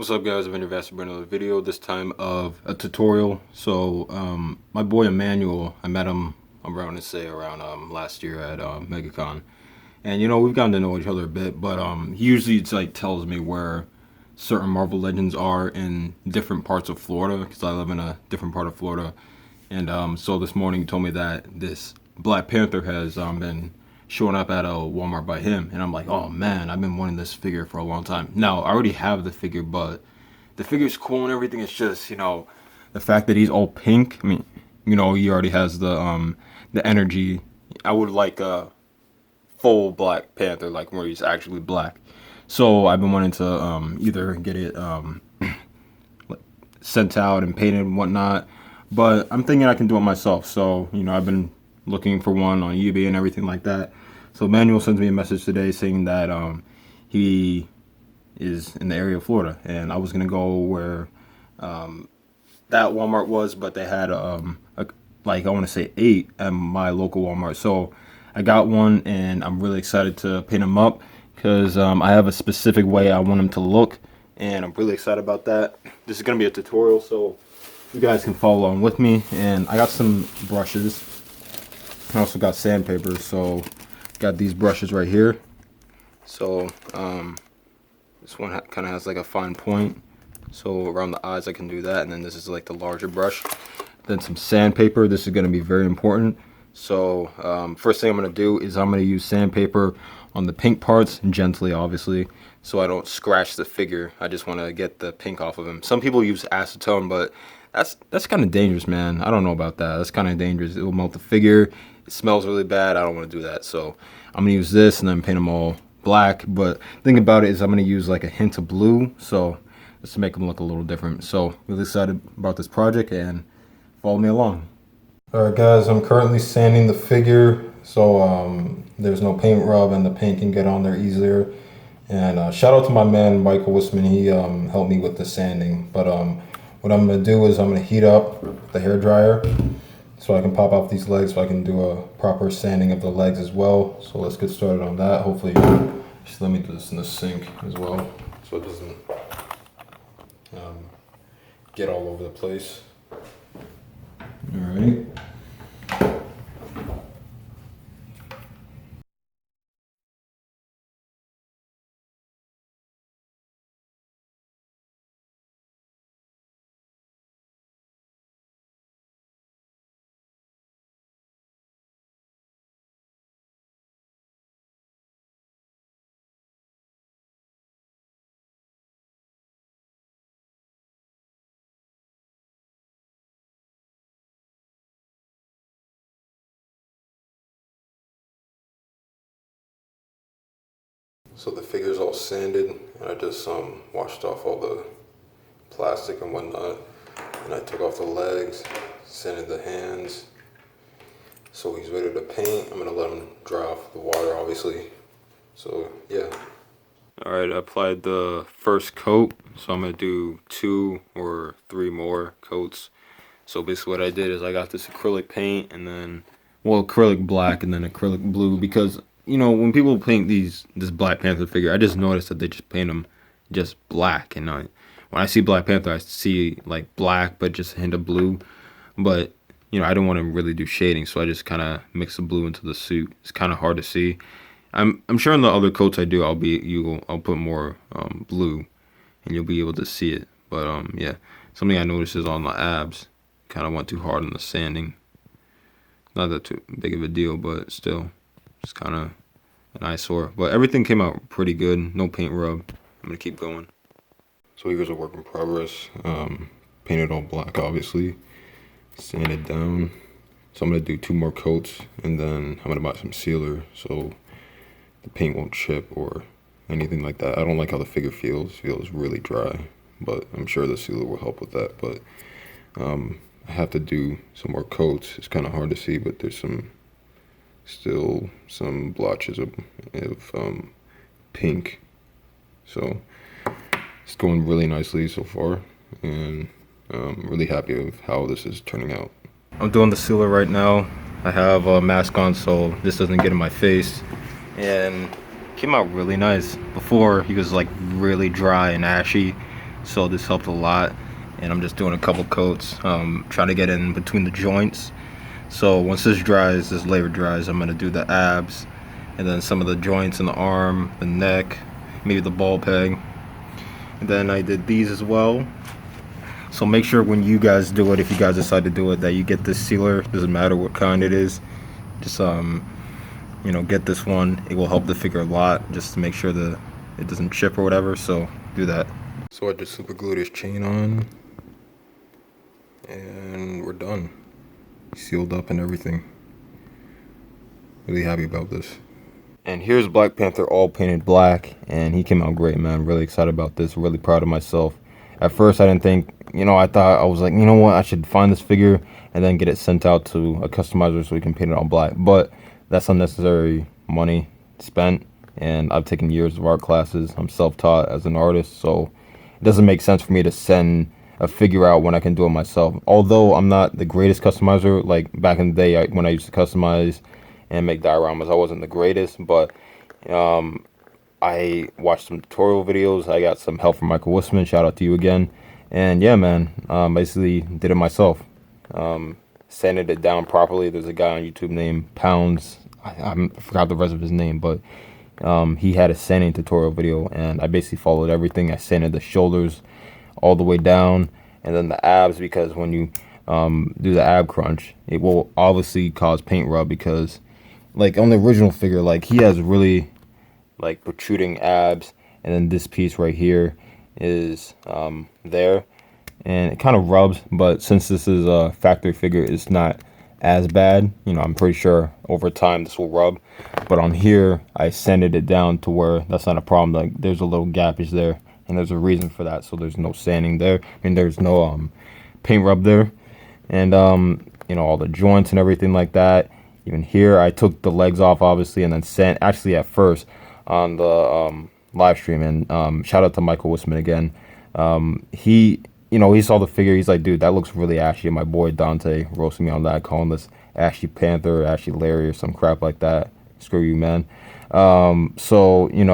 What's up, guys? I've been invested for another video, this time of a tutorial. So my boy Emanuel, I met him around last year at MegaCon, and we've gotten to know each other a bit, but he usually tells me where certain Marvel Legends are in different parts of Florida, because I live in a different part of Florida. And so this morning he told me that this Black Panther has been showing up at a Walmart by him, and I'm like, oh man, I've been wanting this figure for a long time. Now I already have the figure, but the figure's cool and everything. It's just the fact that he's all pink. I mean, he already has the energy. I would like a full Black Panther, like where he's actually black. So I've been wanting to either get it sent out and painted and whatnot, but I'm thinking I can do it myself. So I've been looking for one on eBay and everything like that. So Manuel sends me a message today saying that he is in the area of Florida, and I was gonna go where that Walmart was, but they had like I want to say 8 at my local Walmart. So I got one, and I'm really excited to paint them up because I have a specific way I want them to look, and I'm really excited about that. This is gonna be a tutorial, so you guys can follow along with me. And I got some brushes. I also got sandpaper, so got these brushes right here. So this one kind of has like a fine point, so around the eyes I can do that. And then this is like the larger brush. Then some sandpaper. This is going to be very important. So first thing I'm going to do is I'm going to use sandpaper on the pink parts, gently obviously, so I don't scratch the figure. I just want to get the pink off of him. Some people use acetone, but that's kind of dangerous, man. I don't know about that. That's kind of dangerous. It will melt the figure. It smells really bad. I don't want to do that. So I'm gonna use this and then paint them all black. But the thing about it is I'm gonna use like a hint of blue, so just to make them look a little different. So really excited about this project, and follow me along. All right, guys, I'm currently sanding the figure, so there's no paint rub and the paint can get on there easier. And shout out to my man Micheal Whisman. He helped me with the sanding. But what I'm gonna do is I'm gonna heat up the hair dryer so I can pop off these legs, so I can do a proper sanding of the legs as well. So let's get started on that. Hopefully, just let me do this in the sink as well, so it doesn't get all over the place. All right. So the figure's all sanded, and I just washed off all the plastic and whatnot, and I took off the legs, sanded the hands. So he's ready to paint. I'm gonna let him dry off the water, obviously. So yeah. All right, I applied the first coat, so I'm gonna do 2 or 3 more coats. So basically what I did is I got this acrylic paint, and then, well, acrylic black and then acrylic blue, because when people paint this Black Panther figure, I just noticed that they just paint them just black, and when I see Black Panther, I see like black but just a hint of blue. But I didn't want to really do shading, so I just kind of mix the blue into the suit. It's kind of hard to see. I'm sure in the other coats I do, I'll put more blue, and you'll be able to see it. But yeah, something I noticed is on the abs, kind of went too hard on the sanding. Not that too big of a deal, but still, it's kind of an eyesore. But everything came out pretty good. No paint rub. I'm gonna keep going. So here's a work in progress. Painted all black, obviously. Sanded down. So I'm gonna do 2 more coats, and then I'm gonna buy some sealer so the paint won't chip or anything like that. I don't like how the figure feels. It feels really dry, but I'm sure the sealer will help with that. But I have to do some more coats. It's kind of hard to see, but there's still some blotches of pink. So it's going really nicely so far, and I'm really happy with how this is turning out. I'm doing the sealer right now. I have a mask on so this doesn't get in my face, and it came out really nice. Before he was like really dry and ashy, so this helped a lot. And I'm just doing a couple coats, trying to get in between the joints. So once this dries, this layer dries, I'm gonna do the abs, and then some of the joints in the arm, the neck, maybe the ball peg. And then I did these as well. So make sure when you guys do it, if you guys decide to do it, that you get this sealer. Doesn't matter what kind it is. Just get this one. It will help the figure a lot, just to make sure that it doesn't chip or whatever. So do that. So I just super glued his chain on, and we're done. Sealed up and everything. Really happy about this. And here's Black Panther all painted black, and he came out great, man. Really excited about this. Really proud of myself. At first, I didn't think, I was like, you know what, I should find this figure and then get it sent out to a customizer so we can paint it all black. But that's unnecessary money spent, and I've taken years of art classes. I'm self-taught as an artist, so it doesn't make sense for me to send a figure out when I can do it myself. Although I'm not the greatest customizer, like back in the day when I used to customize and make dioramas, I wasn't the greatest, but I watched some tutorial videos. I got some help from Micheal Whisman. Shout out to you again. And yeah, man, basically did it myself. Sanded it down properly. There's a guy on YouTube named Pounds. I forgot the rest of his name, but he had a sanding tutorial video, and I basically followed everything. I sanded the shoulders all the way down, and then the abs, because when you do the ab crunch, it will obviously cause paint rub, because like on the original figure, like he has really like protruding abs, and then this piece right here is there, and it kind of rubs. But since this is a factory figure, it's not as bad. I'm pretty sure over time this will rub, but on here I sanded it down to where that's not a problem. Like there's a little gappage there, and there's a reason for that, so there's no sanding there. There's no paint rub there. And all the joints and everything like that. Even here I took the legs off, obviously, and then sand, actually at first on the live stream. And shout out to Micheal Whisman again. He saw the figure. He's like, dude, that looks really ashy. And my boy Dante roasting me on that, calling this ashy Panther, ashy Larry, or some crap like that. Screw you, man. So it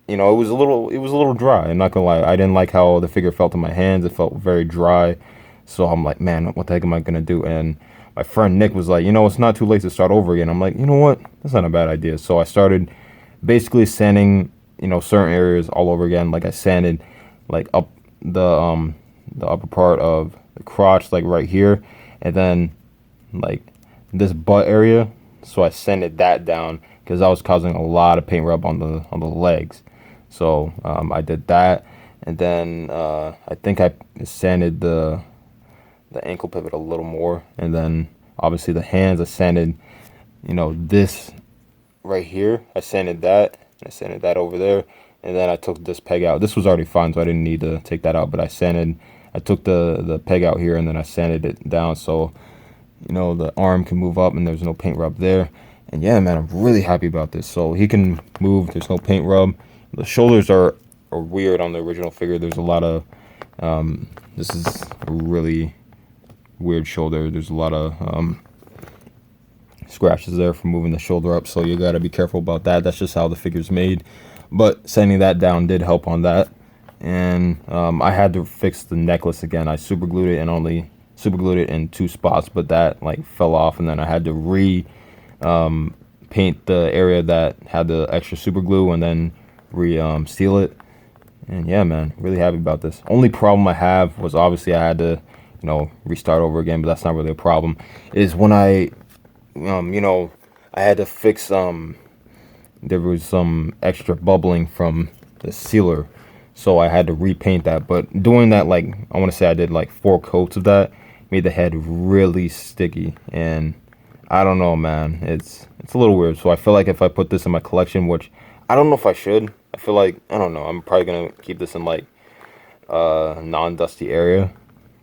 was a little dry. I'm not gonna lie. I didn't like how the figure felt in my hands. It felt very dry. So I'm like, man, what the heck am I gonna do? And my friend Nick was like, it's not too late to start over again. I'm like, you know what? That's not a bad idea. So I started basically sanding, certain areas all over again. Like I sanded like up the upper part of the crotch, like right here, and then like this butt area. So I sanded that down because I was causing a lot of paint rub on the legs. So I did that, and then I think I sanded the ankle pivot a little more, and then obviously the hands I sanded, this right here, I sanded that, and I sanded that over there, and then I took this peg out. This was already fine, so I didn't need to take that out, but I took the peg out here, and then I sanded it down so the arm can move up and there's no paint rub there. And yeah, man, I'm really happy about this. So he can move, there's no paint rub. The shoulders are weird on the original figure. There's a lot of this is a really weird shoulder. There's a lot of scratches there from moving the shoulder up, so you got to be careful about that. That's just how the figure's made. But sanding that down did help on that. And I had to fix the necklace again. I super glued it and only super glued it in 2 spots, but that like fell off, and then I had to paint the area that had the extra super glue, and then seal it. And yeah, man, really happy about this. Only problem I have was obviously I had to restart over again, but that's not really a problem. Is when I I had to fix there was some extra bubbling from the sealer, so I had to repaint that. But doing that, like I want to say I did like 4 coats of that, made the head really sticky, and I don't know, man, it's a little weird. So I feel like if I put this in my collection, which I don't know if I should, I feel like, I don't know, I'm probably gonna keep this in like non-dusty area,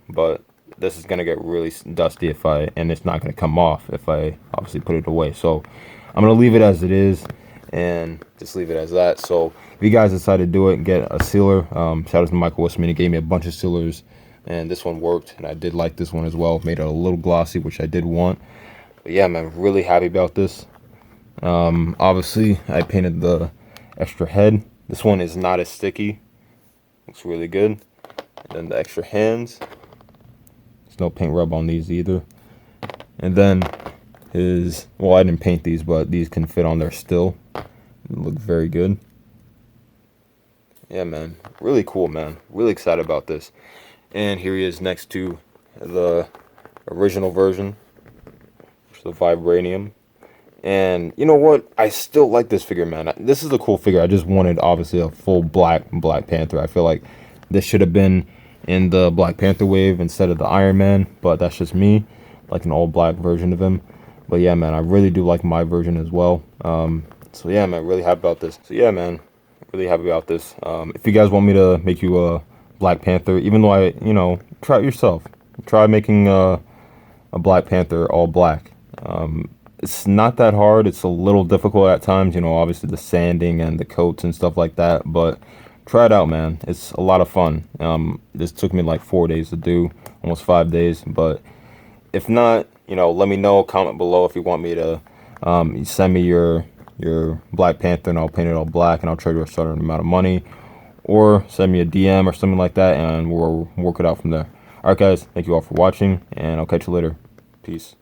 but this is gonna get really dusty and it's not gonna come off if I obviously put it away. So I'm gonna leave it as it is and just leave it as that. So if you guys decide to do it and get a sealer, shout out to Micheal Whisman. He gave me a bunch of sealers, and this one worked, and I did like this one as well. Made it a little glossy, which I did want. But yeah, man, really happy about this. Obviously I painted the extra head. This one is not as sticky, looks really good. Then the extra hands. There's no paint rub on these either. And then his, well, I didn't paint these, but these can fit on there still. They look very good. Yeah, man. Really cool, man. Really excited about this. And here he is next to the original version, which is the Vibranium. And you know what? I still like this figure, man. This is a cool figure. I just wanted, obviously, a full Black Panther. I feel like this should have been in the Black Panther wave instead of the Iron Man, but that's just me. Like an all black version of him. But yeah, man, I really do like my version as well. So yeah, man, really happy about this. So yeah, man, really happy about this. If you guys want me to make you a Black Panther, even though try it yourself. Try making a Black Panther all black. It's not that hard. It's a little difficult at times, obviously the sanding and the coats and stuff like that, but try it out, man. It's a lot of fun. This took me like 4 days to do, almost 5 days, but if not, let me know, comment below if you want me to send me your Black Panther and I'll paint it all black and I'll trade you a certain amount of money, or send me a DM or something like that and we'll work it out from there. Alright guys, thank you all for watching and I'll catch you later. Peace.